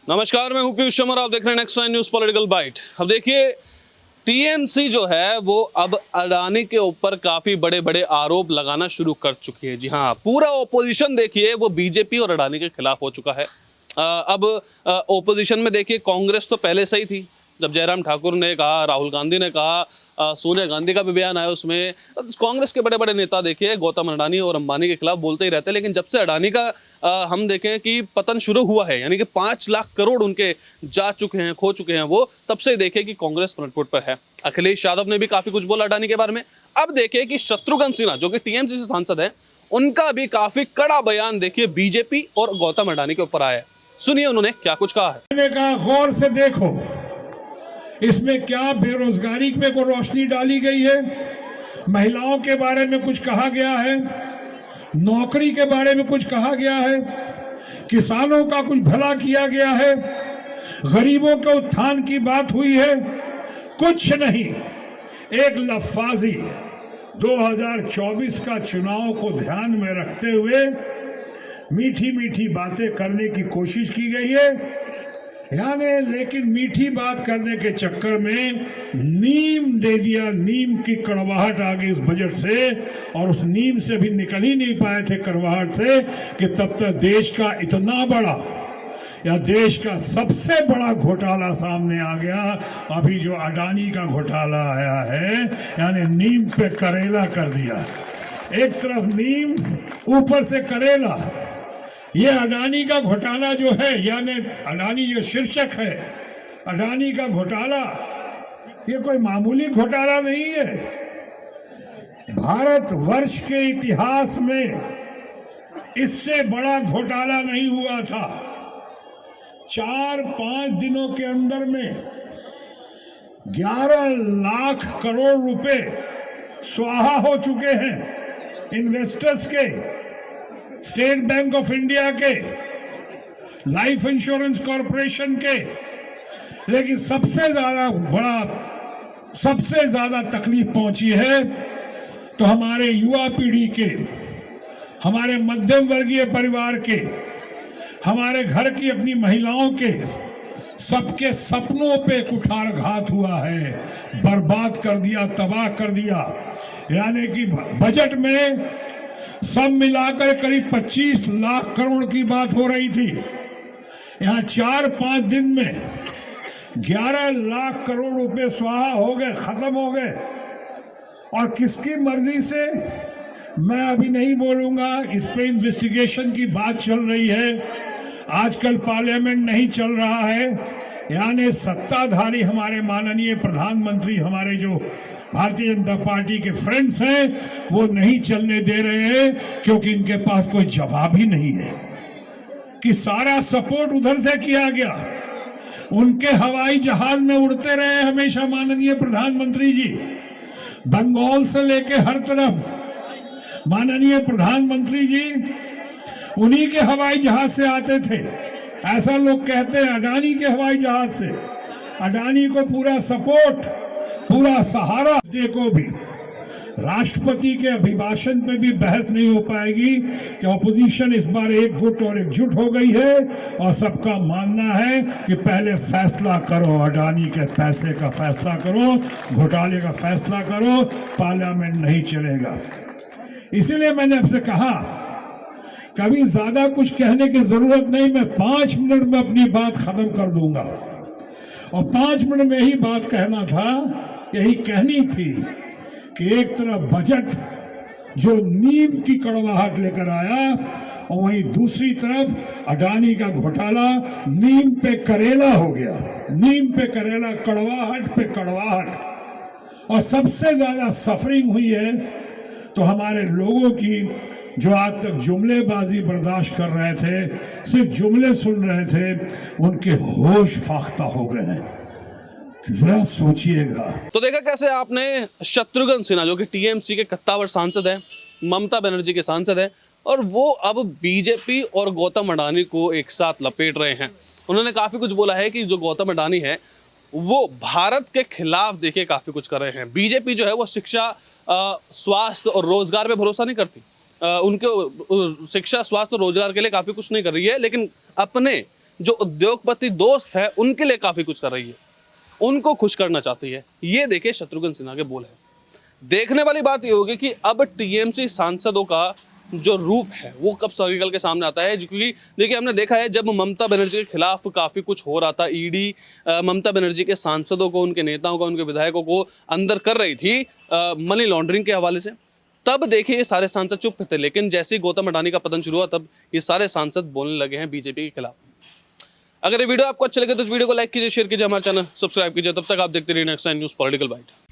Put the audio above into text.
नमस्कार, मैं हूं पीयूष शर्मा और आप देख रहे हैं next nine news political byte. अब देखिए, टीएमसी जो है वो अब अडानी के ऊपर काफी बड़े बड़े आरोप लगाना शुरू कर चुकी है। जी हाँ, पूरा ओपोजिशन देखिए वो बीजेपी और अडानी के खिलाफ हो चुका है। अब ओपोजिशन में देखिए कांग्रेस तो पहले से ही थी। जब जयराम ठाकुर ने कहा, राहुल गांधी ने कहा, सोनिया गांधी का भी बयान आया उसमें। कांग्रेस के बड़े बड़े नेता देखिए गौतम अडानी और अंबानी के खिलाफ बोलते ही रहते हैं। लेकिन जब से अडानी का हम देखें कि पतन शुरू हुआ है, यानी कि 5 लाख करोड़ उनके जा चुके हैं, खो चुके हैं वो, तब से देखें कि कांग्रेस फ्रंट फुट पर है। अखिलेश यादव ने भी काफी कुछ बोला अडानी के बारे में। अब देखिए कि शत्रुघ्न सिन्हा जो कि टीएमसी से सांसद है, उनका भी काफी कड़ा बयान देखिए बीजेपी और गौतम अडानी के ऊपर आया है। सुनिए उन्होंने क्या कुछ कहा है। मैंने कहा गौर से देखो इसमें क्या बेरोजगारी में को रोशनी डाली गई है, महिलाओं के बारे में कुछ कहा गया है, नौकरी के बारे में कुछ कहा गया है, किसानों का कुछ भला किया गया है, गरीबों के उत्थान की बात हुई है, कुछ नहीं। एक लफ्फाजी 2024 का चुनाव को ध्यान में रखते हुए मीठी मीठी बातें करने की कोशिश की गई है, यानी लेकिन मीठी बात करने के चक्कर में नीम दे दिया। नीम की कड़वाहट आ गई इस बजट से, और उस नीम से भी निकल ही नहीं पाए थे कड़वाहट से कि तब तक देश का इतना बड़ा या देश का सबसे बड़ा घोटाला सामने आ गया। अभी जो अडानी का घोटाला आया है, यानी नीम पे करेला कर दिया। एक तरफ नीम, ऊपर से करेला। ये अडानी का घोटाला जो है, यानी अडानी जो शीर्षक है, अडानी का घोटाला, ये कोई मामूली घोटाला नहीं है। भारत वर्ष के इतिहास में इससे बड़ा घोटाला नहीं हुआ था। 4-5 दिनों के अंदर में 11 लाख करोड़ रुपए स्वाहा हो चुके हैं इन्वेस्टर्स के, स्टेट बैंक ऑफ इंडिया के, लाइफ इंश्योरेंस कॉरपोरेशन के। लेकिन सबसे ज्यादा तकलीफ पहुंची है तो हमारे युवा पीढ़ी के, हमारे मध्यम वर्गीय परिवार के, हमारे घर की अपनी महिलाओं के, सबके सपनों पे कुठारघात हुआ है, बर्बाद कर दिया, तबाह कर दिया। यानी कि बजट में सब मिलाकर करीब 25 लाख करोड़ की बात हो रही थी, यहाँ 4-5 दिन में 11 लाख करोड़ रुपए स्वाहा हो गए, खत्म हो गए। और किसकी मर्जी से मैं अभी नहीं बोलूंगा, इस पे इन्वेस्टिगेशन की बात चल रही है। आजकल पार्लियामेंट नहीं चल रहा है, यानी सत्ताधारी हमारे माननीय प्रधानमंत्री, हमारे जो भारतीय जनता पार्टी के फ्रेंड्स हैं, वो नहीं चलने दे रहे हैं, क्योंकि इनके पास कोई जवाब ही नहीं है कि सारा सपोर्ट उधर से किया गया। उनके हवाई जहाज में उड़ते रहे हमेशा माननीय प्रधानमंत्री जी, बंगाल से लेके हर तरफ माननीय प्रधानमंत्री जी उन्हीं के हवाई जहाज से आते थे। ऐसा लोग कहते हैं अडानी के हवाई जहाज से। अडानी को पूरा सपोर्ट, पूरा सहारा। देखो भी राष्ट्रपति के अभिभाषण पे भी बहस नहीं हो पाएगी कि ऑपोजिशन इस बार एकजुट और एकजुट हो गई है, और सबका मानना है कि पहले फैसला करो, अडानी के पैसे का फैसला करो, घोटाले का फैसला करो, पार्लियामेंट नहीं चलेगा। इसीलिए मैंने आपसे कहा कभी ज्यादा कुछ कहने की जरूरत नहीं, मैं 5 मिनट में अपनी बात खत्म कर दूंगा। और 5 मिनट में ही बात कहना था, यही कहनी थी कि एक तरफ बजट जो नीम की कड़वाहट लेकर आया, और वहीं दूसरी तरफ अडानी का घोटाला नीम पे करेला हो गया। नीम पे करेला, कड़वाहट पे कड़वाहट। और सबसे ज्यादा सफरिंग हुई है तो हमारे लोगों की, जो आज तक जुमलेबाजी बर्दाश्त कर रहे थे, सिर्फ जुमले सुन रहे थे, उनके होश फाख्ता हो गए हैं। जरा सोचिएगा। तो देखा कैसे आपने शत्रुघ्न सिन्हा जो कि टीएमसी के कत्तावर सांसद है, ममता बनर्जी के सांसद है, और वो अब बीजेपी और गौतम अडानी को एक साथ लपेट रहे हैं। उन्होंने काफी कुछ बोला है कि जो गौतम अडानी है वो भारत के खिलाफ देखिए काफी कुछ कर रहे हैं। बीजेपी जो है वो शिक्षा, स्वास्थ्य और रोजगार पे भरोसा नहीं करती। उनके शिक्षा, स्वास्थ्य और रोजगार के लिए काफी कुछ नहीं कर रही है, लेकिन अपने जो उद्योगपति दोस्त हैं उनके लिए काफी कुछ कर रही है, उनको खुश करना चाहती है। ये देखिए शत्रुघ्न सिन्हा के बोल है। देखने वाली बात ये होगी कि अब टीएमसी सांसदों का जो रूप है वो कब निकल के सामने आता है, क्योंकि देखिए हमने देखा है जब ममता बनर्जी के खिलाफ काफी कुछ हो रहा था, ईडी ममता बनर्जी के सांसदों को, उनके नेताओं को, उनके विधायकों को अंदर कर रही थी मनी लॉन्ड्रिंग के हवाले से, तब देखिए ये सारे सांसद चुप थे। लेकिन जैसे ही गौतम अडानी का पतन शुरू हुआ तब ये सारे सांसद बोलने लगे हैं बीजेपी के खिलाफ। अगर ये वीडियो आपको अच्छा लगे तो इस वीडियो को लाइक कीजिए, शेयर कीजिए, हमारे चैनल सब्सक्राइब कीजिए। तब तक आप देखते रहिए next time news political bite.